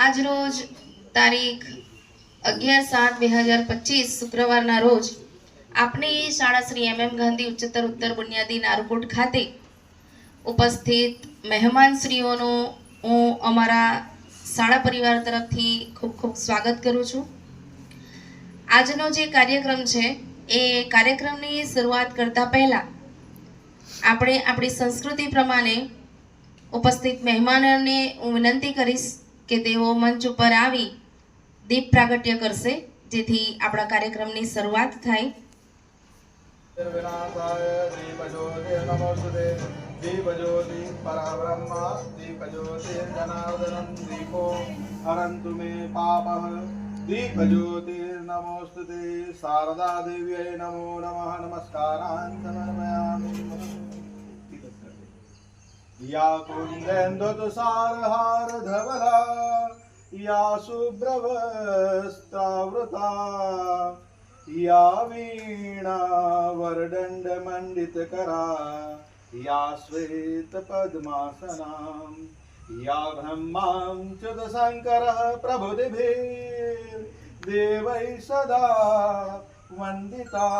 આજ રોજ તારીખ 11/7/2025 શુક્રવારના રોજ આપની શાળા શ્રી MM ગાંધી ઉચ્ચતર ઉત્તર બુનિયાદી નારકોટ ખાતે ઉપસ્થિત મહેમાનશ્રીઓનો હું અમારા શાળા પરિવાર તરફથી ખૂબ ખૂબ સ્વાગત કરું છું। આજનો જે કાર્યક્રમ છે એ કાર્યક્રમની શરૂઆત કરતા પહેલા આપણે આપણી સંસ્કૃતિ પ્રમાણે ઉપસ્થિત મહેમાનોને હું વિનંતી કરીશ કે તેઓ મંચ ઉપર આવી દીપ પ્રાગટ્ય કરશે, જેથી આપણા કાર્યક્રમની શરૂઆત થાય। दीपज्योति परब्रह्म दीपज्योति जनार्दनं दीपो हरन्तु मे पापः दीपज्योति नमोस्तुते शारदा देव्यै नमो नमः नमस्कारान् समर्पयामि। या कुन्देन्दुतुषारहार धवला या शुभ्रवस्त्रावृता या वीणा वरदण्डमण्डितकरा या श्वेत पद्मासनां या ब्रह्मां च्युतशङ्करः प्रभुदिभिर्देवैः सदा वन्दिता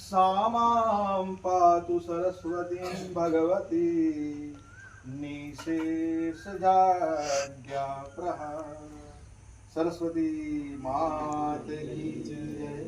सा मां पातु सरस्वतीं भगवती निशेषजाड्याप्रहार। सरस्वती मात की जय।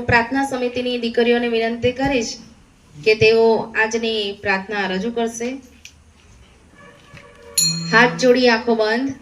પ્રાર્થના સમિતિની દીકરીઓને વિનંતી કરીશ કે તેઓ આજની પ્રાર્થના રજૂ કરશે। હાથ જોડી આંખો બંધ।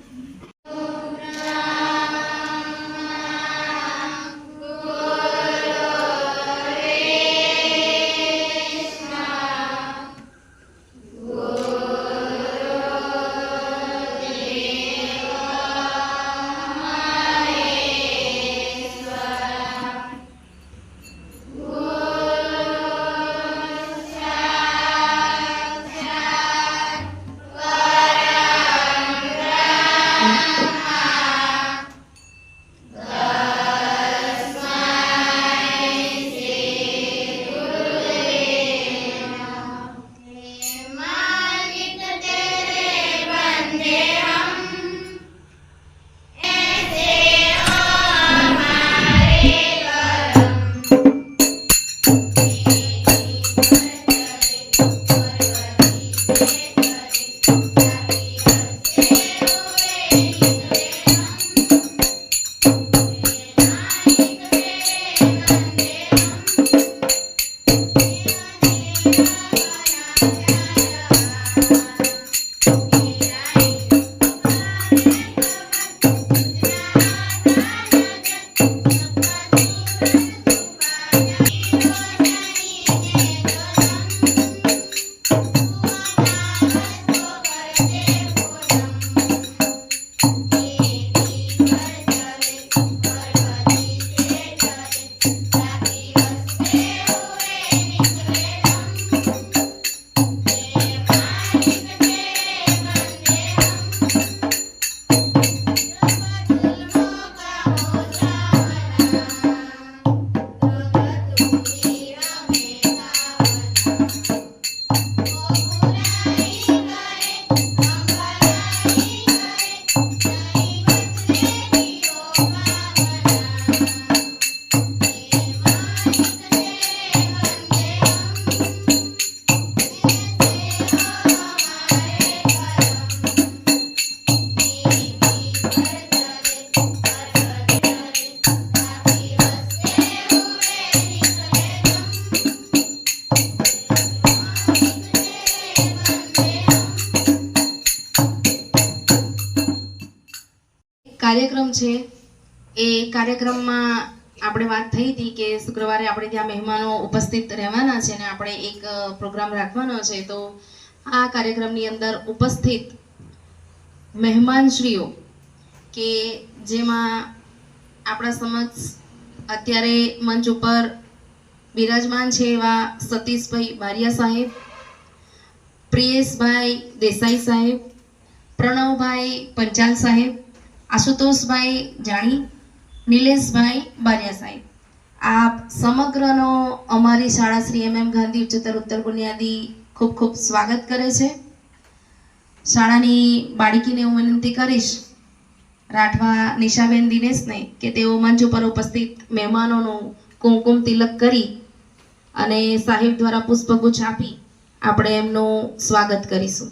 કાર્યક્રમ છે એ કાર્યક્રમમાં આપણે વાત થઈ હતી કે શુક્રવારે આપણે ત્યાં મહેમાનો ઉપસ્થિત રહેવાના છે અને આપણે એક પ્રોગ્રામ રાખવાનો છે. તો આ કાર્યક્રમની અંદર ઉપસ્થિત મહેમાનશ્રીઓ કે જેમાં આપણા સમક્ષ અત્યારે મંચ ઉપર બિરાજમાન છે એવા સતીશભાઈ બારિયા સાહેબ, પ્રિયેશભાઈ દેસાઈ સાહેબ, પ્રણવભાઈ પંચાલ સાહેબ, આશુતોષભાઈ જાણી, નિલેશભાઈ બારિયા સાહેબ, આપ સમગ્રનો અમારી શાળા શ્રી MM ગાંધી ઉચ્ચતર ઉત્તર બુનિયાદી ખૂબ ખૂબ સ્વાગત કરે છે. શાળાની બાળકીને હું વિનંતી કરીશ, રાઠવા નિશાબેન દિનેશને, કે તેઓ મંચ ઉપર ઉપસ્થિત મહેમાનોનું કુમકુમ તિલક કરી અને સાહેબ દ્વારા પુષ્પગુચ્છ આપી આપણે એમનું સ્વાગત કરીશું.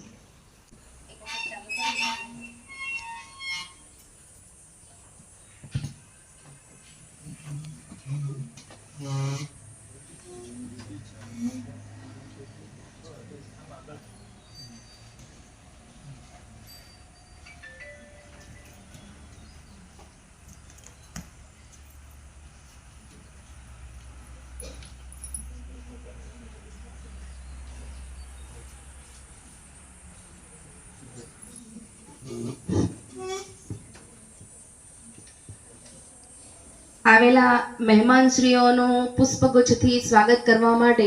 આવેલા મહેમાનશ્રીઓનું પુષ્પગુચ્છથી સ્વાગત કરવા માટે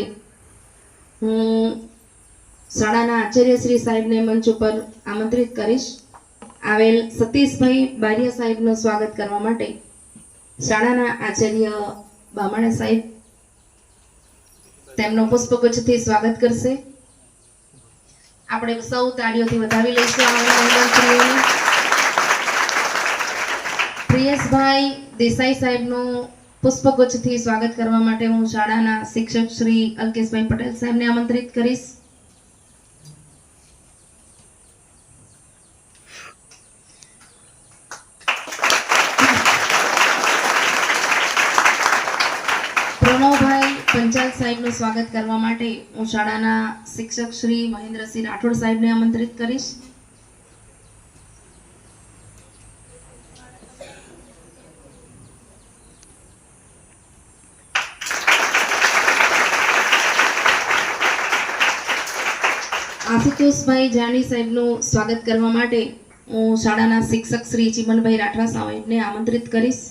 હું શાળાના આચાર્ય શ્રી સાહેબને મંચ ઉપર આમંત્રિત કરીશ. આવેલ સતીશભાઈ બારિયા સાહેબનું સ્વાગત કરવા માટે શાળાના આચાર્ય બામણા સાહેબ તેમનું પુષ્પગુચ્છથી સ્વાગત કરશે. આપણે સૌ તાળીઓથી વધાવી લઈશું આવેલા મહેમાનશ્રીઓને. પ્રિયેશભાઈ દેસાઈ સાહેબનું પુષ્પગુચ્છથી સ્વાગત કરવા માટે હું શાળાના શિક્ષક શ્રી અલ્કેશભાઈ પટેલ સાહેબને આમંત્રિત કરીશ. પ્રણવભાઈ પંચાલ સાહેબનું સ્વાગત કરવા માટે હું શાળાના શિક્ષક શ્રી મહેન્દ્રસિંહ રાઠોડ સાહેબને આમંત્રિત કરીશ. આશુતોષભાઈ જાણી સાહેબનું સ્વાગત કરવા માટે હું શાળાના શિક્ષક શ્રી ચિમનભાઈ રાઠવા સાહેબને આમંત્રિત કરીશ.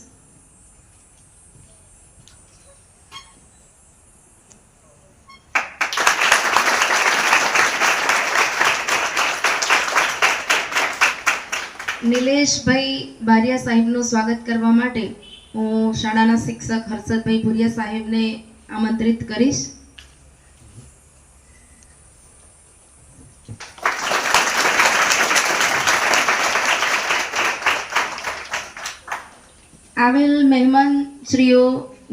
નિલેશભાઈ બારિયા સાહેબનું સ્વાગત કરવા માટે હું શાળાના શિક્ષક હર્ષદભાઈ ભુરિયા સાહેબને આમંત્રિત કરીશ. આવેલ મહેમાનશ્રીઓ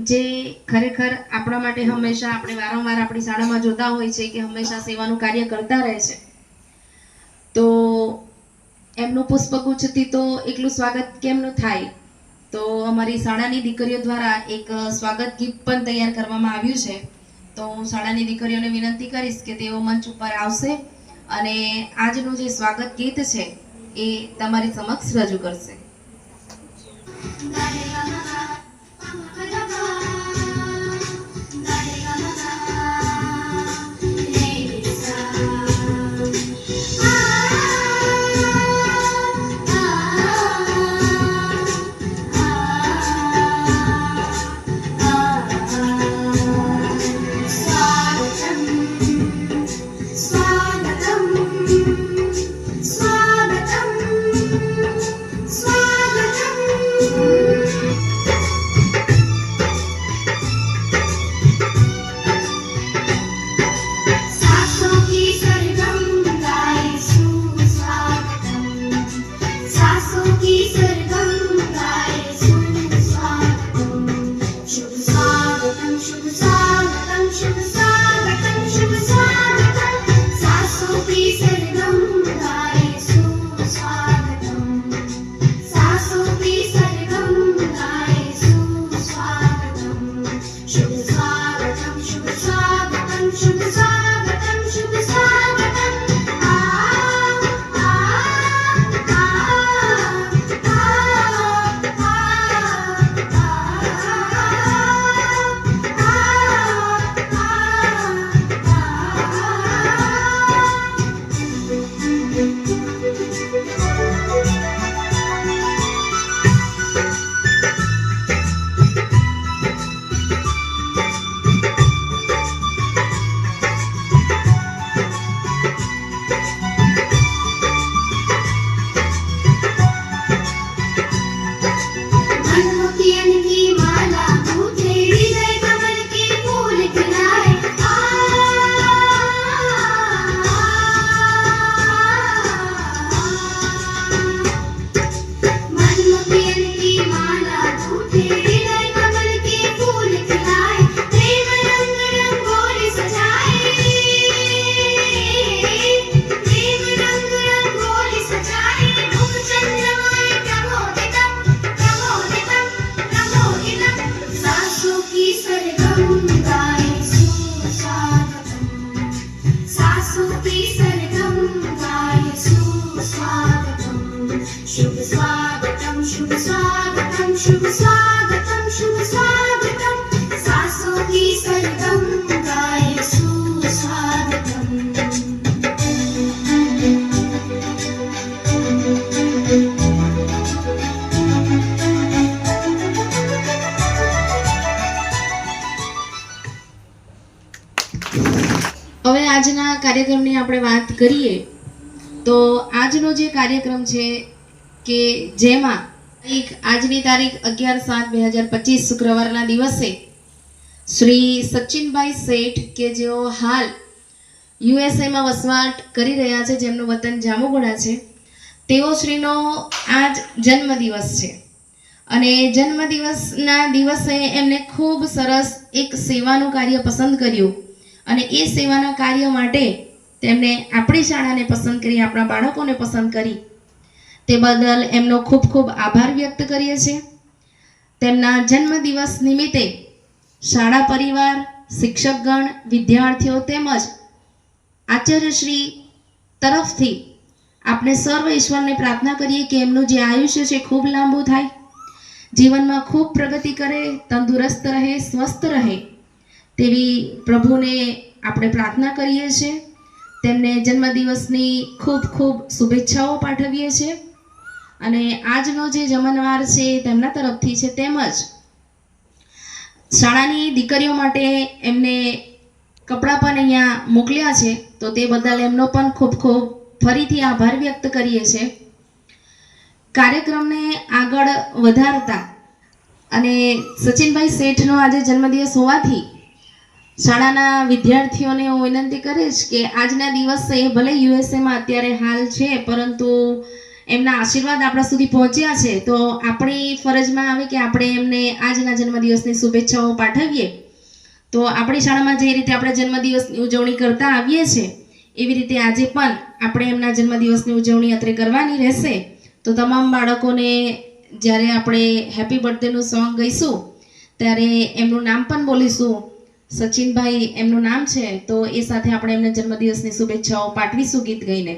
જે ખરેખર આપણા માટે હંમેશા આપણે વારંવાર આપણી શાળામાં જોતા હોય છે કે હંમેશા સેવાનું કાર્ય કરતા રહે છે, તો એમનું પુષ્પગુચ્છથી તો એકલું સ્વાગત કેમનું થાય? તો અમારી શાળાની દીકરીઓ દ્વારા એક સ્વાગત ગીત પણ તૈયાર કરવામાં આવ્યું છે. તો હું શાળાની દીકરીઓને વિનંતી કરીશ કે તેઓ મંચ ઉપર આવશે અને આજનું જે સ્વાગત ગીત છે એ તમારી સમક્ષ રજૂ કરશે. शुभ स्वागतम सासों की सरगम गाए सुस्वागतम। હવે આજના કાર્યક્રમની આપણે વાત કરીએ તો આજનો જે કાર્યક્રમ છે કે જેમાં આજની તારીખ 11/7/2025 શુક્રવારના દિવસે શ્રી સચિનભાઈ શેઠ કે જેઓ હાલ યુએસએમાં વસવાટ કરી રહ્યા છે, જેમનું વતન જામુગોડા છે, તેઓ શ્રીનો આજ જન્મદિવસ છે અને જન્મદિવસના દિવસે એમને ખૂબ સરસ એક સેવાનું કાર્ય પસંદ કર્યું અને એ સેવાના કાર્ય માટે તેમણે આપણી શાળાને પસંદ કરી, આપણા બાળકોને પસંદ કરી. તે બદલ એમનો ખૂબ ખૂબ આભાર વ્યક્ત કરીએ છીએ. તેમના જન્મદિવસ નિમિત્તે શાળા પરિવાર, શિક્ષકગણ, વિદ્યાર્થીઓ તેમજ આચાર્યશ્રી તરફથી આપણે સર્વ ઈશ્વરને પ્રાર્થના કરીએ કે એમનું જે આયુષ્ય છે ખૂબ લાંબુ થાય, જીવનમાં ખૂબ પ્રગતિ કરે, તંદુરસ્ત રહે, સ્વસ્થ રહે તેવી પ્રભુને આપણે પ્રાર્થના કરીએ છીએ. તેમને જન્મદિવસની ખૂબ ખૂબ શુભેચ્છાઓ પાઠવીએ છીએ અને આજનો જે જમણવાર છે તેમના તરફથી છે, તેમજ શાળાની દીકરીઓ માટે એમને કપડાં પણ અહીંયા મોકલ્યા છે, તો તે બદલ એમનો પણ ખૂબ ખૂબ ફરીથી આભાર વ્યક્ત કરીએ છીએ. કાર્યક્રમને આગળ વધારતા અને સચિનભાઈ શેઠનો આજે જન્મદિવસ હોવાથી શાળાના વિદ્યાર્થીઓને હું વિનંતી કરીશ કે આજના દિવસે ભલે યુએસએમાં અત્યારે હાલ છે, પરંતુ એમના આશીર્વાદ આપણા સુધી પહોંચ્યા છે, તો આપણી ફરજમાં આવે કે આપણે એમને આજના જન્મદિવસની શુભેચ્છાઓ પાઠવીએ. તો આપણી શાળામાં જે રીતે આપણે જન્મદિવસની ઉજવણી કરતા આવીએ છીએ એવી રીતે આજે પણ આપણે એમના જન્મદિવસની ઉજવણી અત્રે કરવાની રહેશે. તો તમામ બાળકોને જ્યારે આપણે હેપી બર્થડેનું સોંગ ગાઈશું ત્યારે એમનું નામ પણ બોલીશું. સચિનભાઈ એમનું નામ છે, તો એ સાથે આપણે એમને જન્મદિવસની શુભેચ્છાઓ પાઠવીશું ગીત ગાઈને.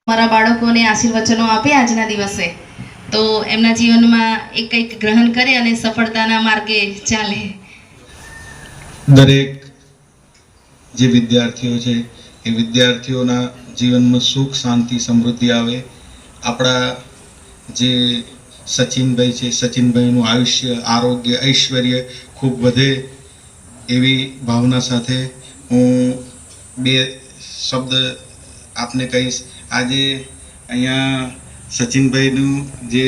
મારા બાળકોને આશીર્વચનો આપે આજના દિવસે, તો એમના જીવનમાં એક કંઈક ગ્રહણ કરે અને સફળતાના માર્ગે ચાલે. દરેક જે વિદ્યાર્થીઓ છે એ વિદ્યાર્થીઓના જીવનમાં સુખ, શાંતિ, સમૃદ્ધિ આવે. આપણા જે સચિનભાઈ છે, સચિનભાઈનું આયુષ્ય, આરોગ્ય, ઐશ્વર્ય ખૂબ વધે એવી ભાવના સાથે હું બે શબ્દ આપને કહીશ. આજે અહીંયા સચિનભાઈનું જે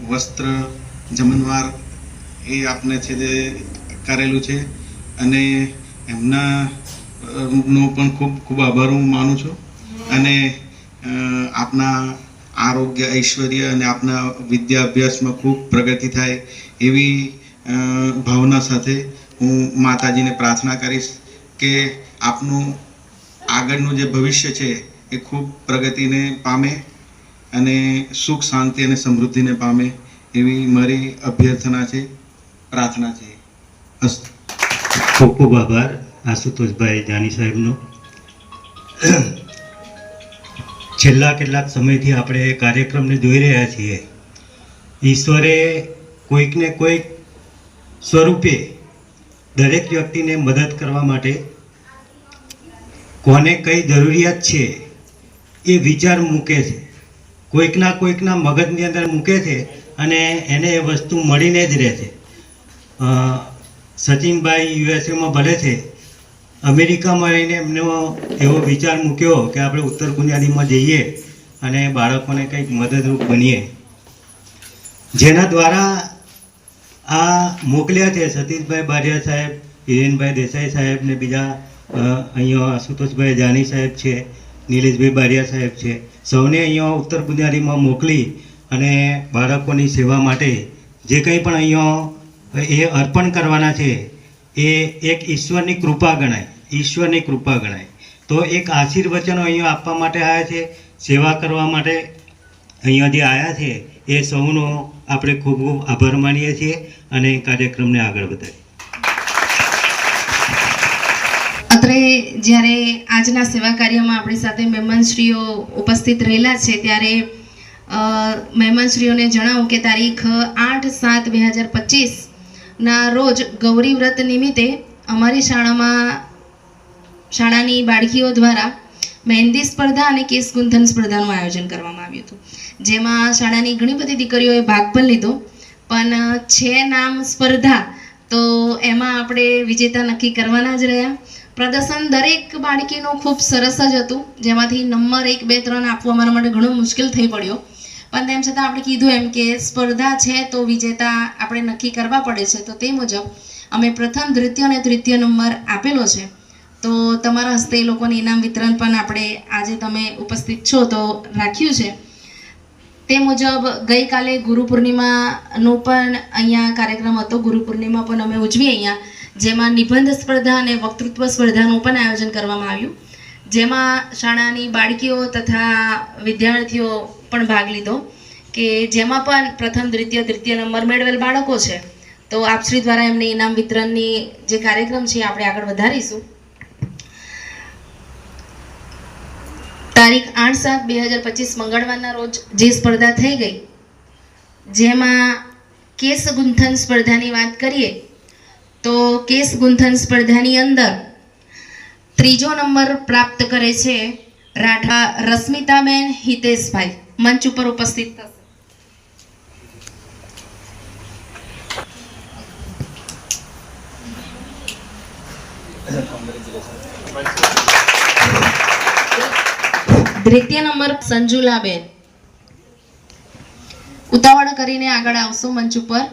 વસ્ત્ર જમણવાર એ આપને છે તે કરેલું છે અને એમના નો પણ ખૂબ ખૂબ આભાર હું માનું છું અને આપના આરોગ્ય, ઐશ્વર્ય અને આપના વિદ્યા અભ્યાસમાં ખૂબ પ્રગતિ થાય એવી ભાવના સાથે હું માતાજીને પ્રાર્થના કરીશ કે આપનું આગળનું જે ભવિષ્ય છે એ ખૂબ પ્રગતિને પામે અને સુખ, શાંતિ અને સમૃદ્ધિને પામે એવી મારી અભ્યર્થના છે, પ્રાર્થના છે. અસ્તુ. ખૂબ ખૂબ આભાર આશુતોષભાઈ જાની સાહેબનો. છેલ્લા કેટલાક સમયથી આપણે કાર્યક્રમને જોઈ રહ્યા છીએ. ઈશ્વરે કોઈકને કોઈક સ્વરૂપે દરેક વ્યક્તિને મદદ કરવા માટે કોને કઈ જરૂરિયાત છે એ વિચાર મૂકે છે, કોઈકના મગજની અંદર મૂકે છે અને એને એ વસ્તુ મળીને જ રહે છે. સચિનભાઈ યુએસએમાં ભલે છે, અમેરિકામાં રહીને એમનો એવો વિચાર મૂક્યો કે આપણે ઉત્તર બુનિયાદીમાં જઈએ અને બાળકોને કંઈક મદદરૂપ બનીએ, જેના દ્વારા આ મોકલ્યા છે સતીશભાઈ બારિયા સાહેબ, હિરેનભાઈ દેસાઈ સાહેબ ને બીજા અહીંયા આશુતોષભાઈ જાની સાહેબ છે, નિલેશભાઈ બારિયા સાહેબ છે, સૌને અહીંયા ઉત્તર બુનિયાદીમાં મોકલી અને બાળકોની સેવા માટે જે કંઈ પણ અહીંયા એ અર્પણ કરવાના છે એ એક ઈશ્વરની કૃપા ગણાય. તો એક આશીર્વચનો અહીંયા આપવા માટે આવ્યા છે, સેવા કરવા માટે અહીંયા જે આવ્યા છે એ સૌનો આપણે ખૂબ ખૂબ આભાર માનીએ છીએ અને કાર્યક્રમને આગળ વધારીએ. અત્રે જ્યારે આજના સેવા કાર્યમાં આપણી સાથે મહેમાનશ્રીઓ ઉપસ્થિત રહેલા છે ત્યારે મહેમાનશ્રીઓને જણાવું કે તારીખ 8/7/2025ના રોજ ગૌરી વ્રત નિમિત્તે અમારી શાળાની બાળકીઓ દ્વારા મહેંદી સ્પર્ધા અને કેસ ગુંથન સ્પર્ધાનું આયોજન કરવામાં આવ્યું હતું, જેમાં શાળાની ઘણી બધી દીકરીઓએ ભાગ પણ લીધો. પણ 6 નામ સ્પર્ધા, તો એમાં આપણે વિજેતા નક્કી કરવાના જ રહ્યા. પ્રદર્શન દરેક બાળકીનું ખૂબ સરસ જ હતું, જેમાંથી નંબર 1, 2, 3 આપવો અમારા માટે ઘણો મુશ્કેલ થઈ પડ્યો. પણ તેમ છતાં આપણે કીધું એમ કે સ્પર્ધા છે તો વિજેતા આપણે નક્કી કરવા પડે છે, તો તે મુજબ અમે પ્રથમ, દ્વિતીય અને તૃતીય નંબર આપેલો છે. તો તમારા હસ્તે એ લોકોને ઇનામ વિતરણ પણ આપણે આજે તમે ઉપસ્થિત છો તો રાખ્યું છે. તે મુજબ ગઈકાલે ગુરુ પૂર્ણિમાનો પણ અહીંયા કાર્યક્રમ હતો. ગુરુ પૂર્ણિમા પણ અમે ઉજવી અહીંયા, જેમાં નિબંધ સ્પર્ધા અને વક્તૃત્વ સ્પર્ધાનું પણ આયોજન કરવામાં આવ્યું, જેમાં શાળાની બાળકીઓ તથા વિદ્યાર્થીઓ પણ ભાગ લીધો, કે જેમાં પણ પ્રથમ, દ્વિતીય, તૃતીય નંબર મેળવેલ બાળકો છે. તો આપશ્રી દ્વારા એમને ઇનામ વિતરણની જે કાર્યક્રમ છે આપણે આગળ વધારીશું. તારીખ 8/7/2025 મંગળવારના રોજ જે સ્પર્ધા થઈ ગઈ, જેમાં કેસ ગુંથન સ્પર્ધાની વાત કરીએ તો કેસ ગુંથન સ્પર્ધાની અંદર 3જો નંબર પ્રાપ્ત કરે છે રાઠવા રશ્મિતાબેન હિતેશભાઈ. મંચ ઉપર ઉપસ્થિત થશે. દ્વિતીય નંબર સંજુલાબેન. ઉતાવળ કરીને આગળ આવશો મંચ ઉપર.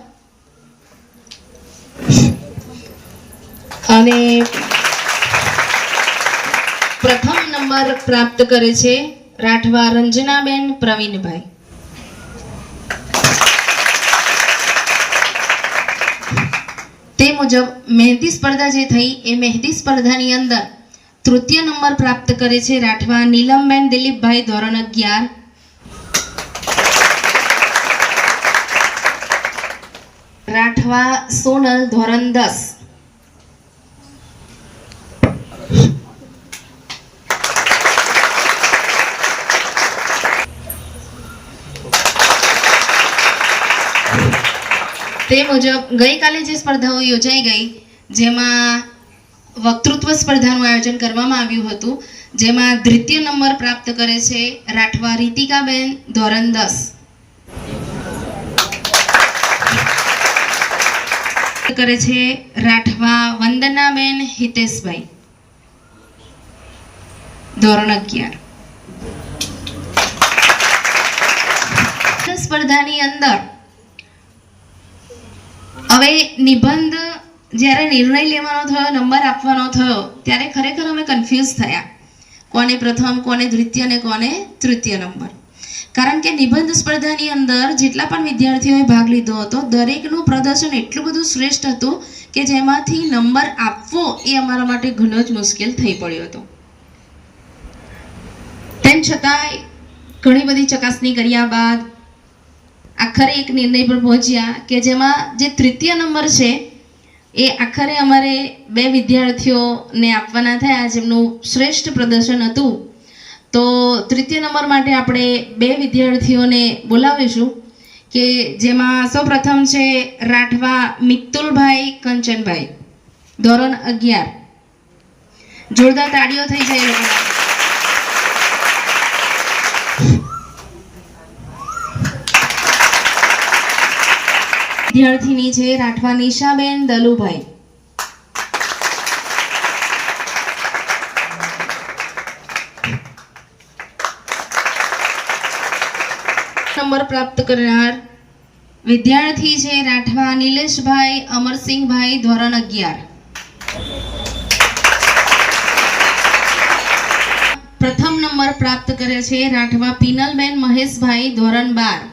અને પ્રથમ નંબર પ્રાપ્ત કરે છે રાઠવા રંજનાબેન પ્રવીણભાઈ. તે મુજબ મહેંદી સ્પર્ધા જે થઈ એ મહેંદી સ્પર્ધાની અંદર તૃતીય નંબર પ્રાપ્ત કરે છે રાઠવા નીલમબેન દિલીપભાઈ, ધોરણ 11. રાઠવા સોનલ, ધોરણ 10. તે મુજબ ગઈકાલે જે સ્પર્ધાઓ યોજાઈ ગઈ, જેમાં વક્તૃત્વ સ્પર્ધાનું આયોજન કરવામાં આવ્યું હતું, જેમાં દ્વિતીય નંબર પ્રાપ્ત કરે છે રાઠવા રીતિકાબેન, ધોરણ 10. કરે છે રાઠવા વંદનાબેન હિતેશભાઈ, ધોરણ 11. સ્પર્ધાની અંદર હવે નિબંધ જ્યારે નિર્ણય લેવાનો થયો, નંબર આપવાનો થયો, ત્યારે ખરેખર અમે કન્ફ્યુઝ થયા, કોને પ્રથમ, કોને દ્વિતીય અને કોને તૃતીય નંબર. કારણ કે નિબંધ સ્પર્ધાની અંદર જેટલા પણ વિદ્યાર્થીઓએ ભાગ લીધો હતો, દરેકનું પ્રદર્શન એટલું બધું શ્રેષ્ઠ હતું કે જેમાંથી નંબર આપવો એ અમારા માટે ઘણો જ મુશ્કેલ થઈ પડ્યો હતો. તેમ છતાંય ઘણી બધી ચકાસણી કર્યા બાદ આખરે એક નિર્ણય પર પહોંચ્યા કે જેમાં જે તૃતીય નંબર છે એ આખરે અમારે 2 વિદ્યાર્થીઓને આપવાના થયા, જેમનું શ્રેષ્ઠ પ્રદર્શન હતું. તો તૃતીય નંબર માટે આપણે 2 વિદ્યાર્થીઓને બોલાવીશું, કે જેમાં સૌપ્રથમ છે રાઠવા મિત્તુલભાઈ કંચનભાઈ, ધોરણ 11. જોરદાર તાળીઓ થઈ જાય એ લોકો માટે. વિદ્યાર્થીની છે રાઠવા નિશાબેન દલુભાઈ. નંબર પ્રાપ્ત કરનાર વિદ્યાર્થી છે રાઠવા નિલેશભાઈ અમરસિંહભાઈ ધોરણ 11. પ્રથમ નંબર પ્રાપ્ત કરે છે રાઠવા પિનલબેન મહેશભાઈ ધોરણ 12.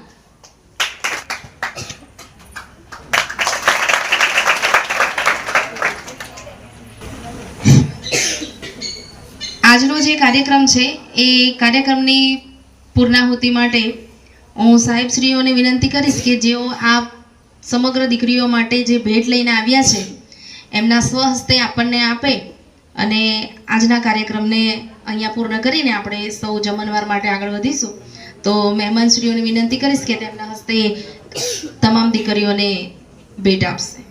આજનો જે કાર્યક્રમ છે એ કાર્યક્રમની પૂર્ણાહુતિ માટે હું સાહેબશ્રીઓને વિનંતી કરીશ કે જેઓ આ સમગ્ર દીકરીઓ માટે જે ભેટ લઈને આવ્યા છે એમના સ્વહસ્તે આપણને આપે અને આજના કાર્યક્રમને અહીંયા પૂર્ણ કરીને આપણે સૌ જમણવાર માટે આગળ વધીશું. તો મહેમાનશ્રીઓને વિનંતી કરીશ કે તેમના હસ્તે તમામ દીકરીઓને ભેટ આપશે.